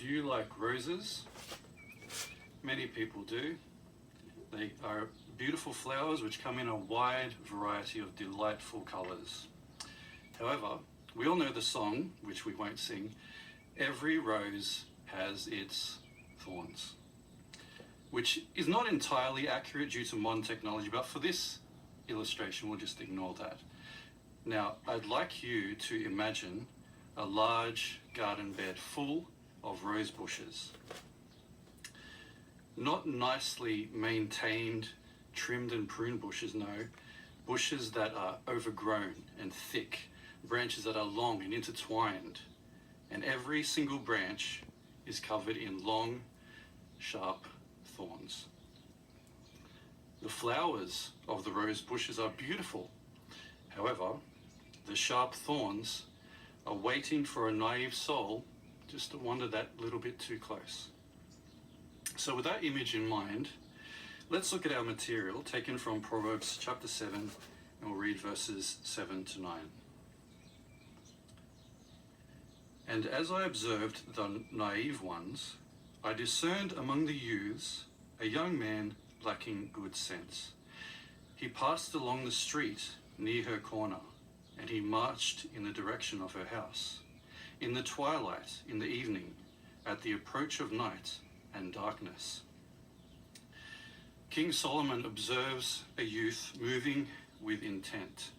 you like roses? Many people do. They are beautiful flowers which come in a wide variety of delightful colours. However, we all know the song, which we won't sing, "Every rose has its thorns," which is not entirely accurate due to modern technology, but for this illustration, we'll just ignore that. Now, I'd like you to imagine a large garden bed full of rose bushes. Not nicely maintained, trimmed and pruned bushes, no. Bushes that are overgrown and thick, branches that are long and intertwined, and every single branch is covered in long, sharp thorns. The flowers of the rose bushes are beautiful. However, the sharp thorns are waiting for a naive soul just to wander that little bit too close. So with that image in mind, let's look at our material taken from Proverbs Chapter 7, and we'll read verses 7 to 9. "And as I observed the naive ones, I discerned among the youths a young man lacking good sense. He passed along the street near her corner, and he marched in the direction of her house. In the twilight, in the evening, at the approach of night and darkness." King Solomon observes a youth moving with intent.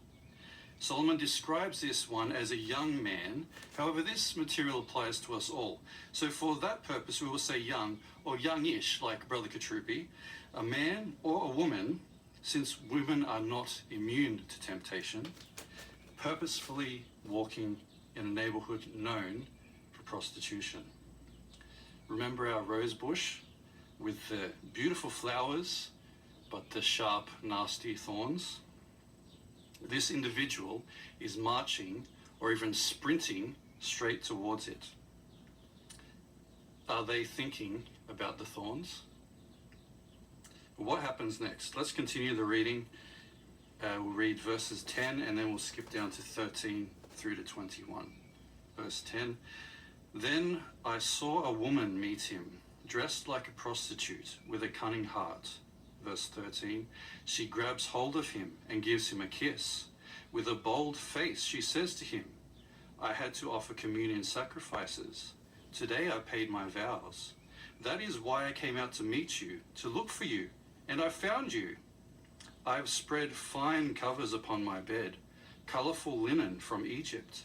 Solomon describes this one as a young man. However, this material applies to us all. So for that purpose, we will say young or youngish, like Brother Katrupi, a man or a woman, since women are not immune to temptation, purposefully walking in a neighborhood known for prostitution. Remember our rose bush with the beautiful flowers, but the sharp, nasty thorns? This individual is marching or even sprinting straight towards it. Are they thinking about the thorns? What happens next? Let's continue the reading. We'll read verses 10 and then we'll skip down to 13 through to 21. Verse 10, "Then I saw a woman meet him, dressed like a prostitute with a cunning heart." Verse 13, "She grabs hold of him and gives him a kiss. With a bold face she says to him, 'I had to offer communion sacrifices. Today I paid my vows. That is why I came out to meet you, to look for you, and I found you. I have spread fine covers upon my bed, colorful linen from Egypt.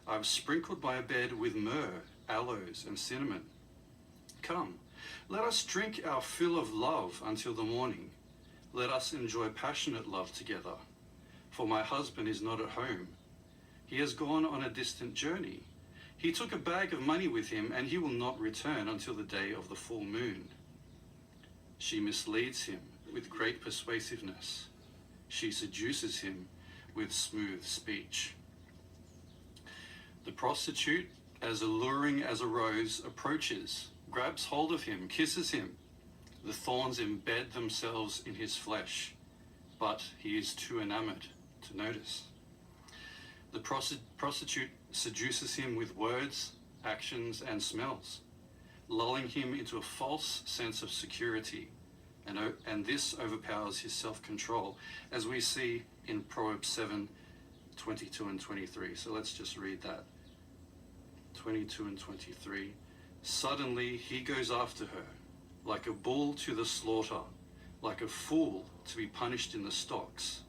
I have sprinkled my bed with myrrh, aloes, and cinnamon. Come, let us drink our fill of love until the morning. Let us enjoy passionate love together. For my husband is not at home. He has gone on a distant journey. He took a bag of money with him, and he will not return until the day of the full moon.' She misleads him with great persuasiveness. She seduces him with smooth speech." The prostitute, as alluring as a rose, approaches, grabs hold of him, kisses him. The thorns embed themselves in his flesh, but he is too enamored to notice. The prostitute seduces him with words, actions, and smells, lulling him into a false sense of security, and this overpowers his self-control, as we see in Proverbs 7, 22 and 23. So let's just read that. 22 and 23. "Suddenly he goes after her, like a bull to the slaughter, like a fool to be punished in the stocks,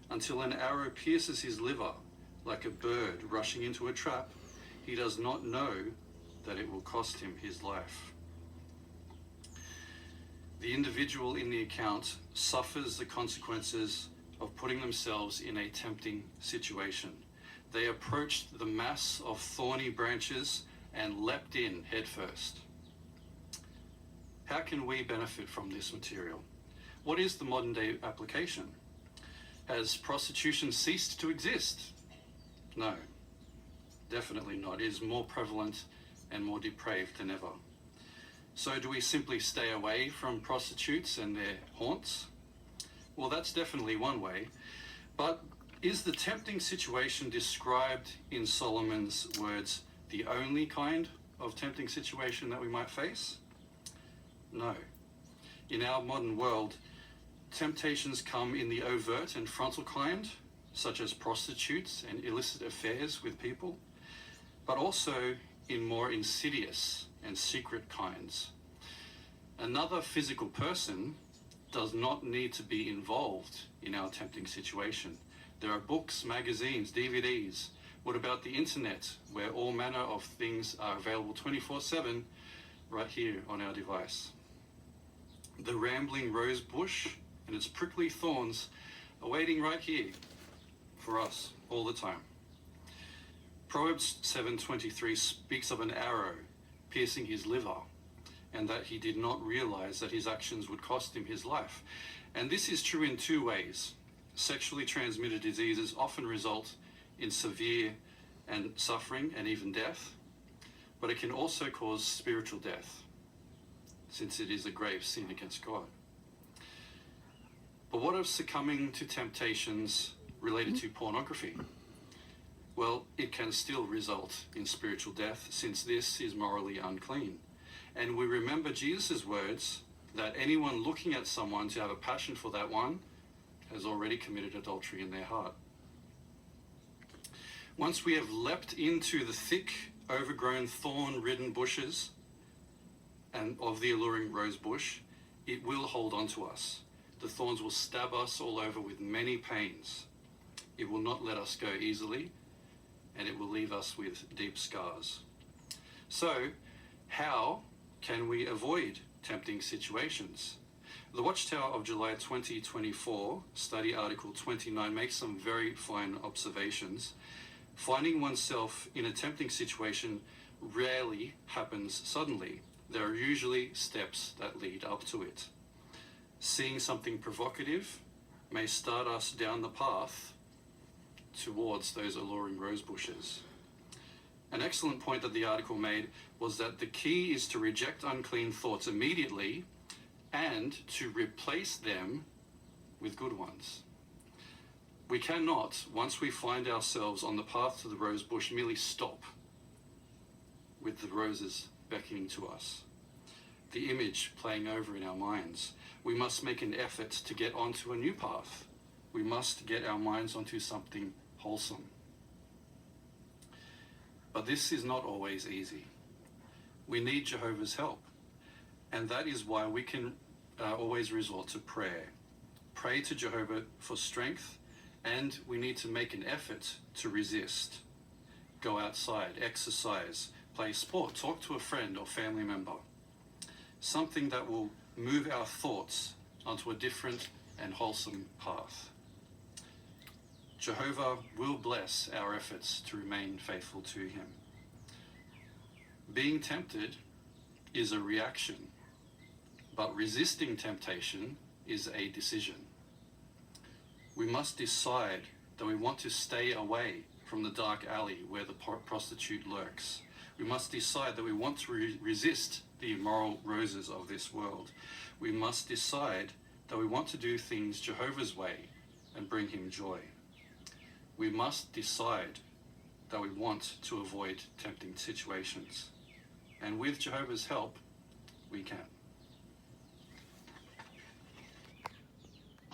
until an arrow pierces his liver, like a bird rushing into a trap. He does not know that it will cost him his life." The individual in the account suffers the consequences of putting themselves in a tempting situation. They approached the mass of thorny branches and leapt in headfirst. How can we benefit from this material? What is the modern day application? Has prostitution ceased to exist? No, definitely not. It is more prevalent and more depraved than ever. So do we simply stay away from prostitutes and their haunts? Well, that's definitely one way. But is the tempting situation described in Solomon's words the only kind of tempting situation that we might face? No. In our modern world, temptations come in the overt and frontal kind, such as prostitutes and illicit affairs with people, but also in more insidious and secret kinds. Another physical person does not need to be involved in our tempting situation. There are books, magazines, DVDs. What about the internet, where all manner of things are available 24/7 right here on our device? The rambling rose bush and its prickly thorns are waiting right here for us all the time. Proverbs 7:23 speaks of an arrow piercing his liver, and that he did not realize that his actions would cost him his life. And this is true in two ways. Sexually transmitted diseases often result in severe and suffering and even death, but it can also cause spiritual death, since it is a grave sin against God. But what of succumbing to temptations related to pornography? Well, it can still result in spiritual death, since this is morally unclean. And we remember Jesus' words that anyone looking at someone to have a passion for that one has already committed adultery in their heart. Once we have leapt into the thick, overgrown, thorn-ridden bushes and of the alluring rose bush, it will hold on to us. The thorns will stab us all over with many pains. It will not let us go easily, and it will leave us with deep scars. So, how can we avoid tempting situations? The Watchtower of July 2024, study article 29, makes some very fine observations. Finding oneself in a tempting situation rarely happens suddenly. There are usually steps that lead up to it. Seeing something provocative may start us down the path towards those alluring rose bushes. An excellent point that the article made was that the key is to reject unclean thoughts immediately and to replace them with good ones. We cannot, once we find ourselves on the path to the rose bush, merely stop with the roses beckoning to us, the image playing over in our minds. We must make an effort to get onto a new path. We must get our minds onto something wholesome. But this is not always easy. We need Jehovah's help. And that is why we can always resort to prayer. Pray to Jehovah for strength, and we need to make an effort to resist. Go outside, exercise, play sport, talk to a friend or family member. Something that will move our thoughts onto a different and wholesome path. Jehovah will bless our efforts to remain faithful to him. Being tempted is a reaction, but resisting temptation is a decision. We must decide that we want to stay away from the dark alley where the prostitute lurks. We must decide that we want to resist the immoral roses of this world. We must decide that we want to do things Jehovah's way and bring him joy. We must decide that we want to avoid tempting situations. And with Jehovah's help, we can.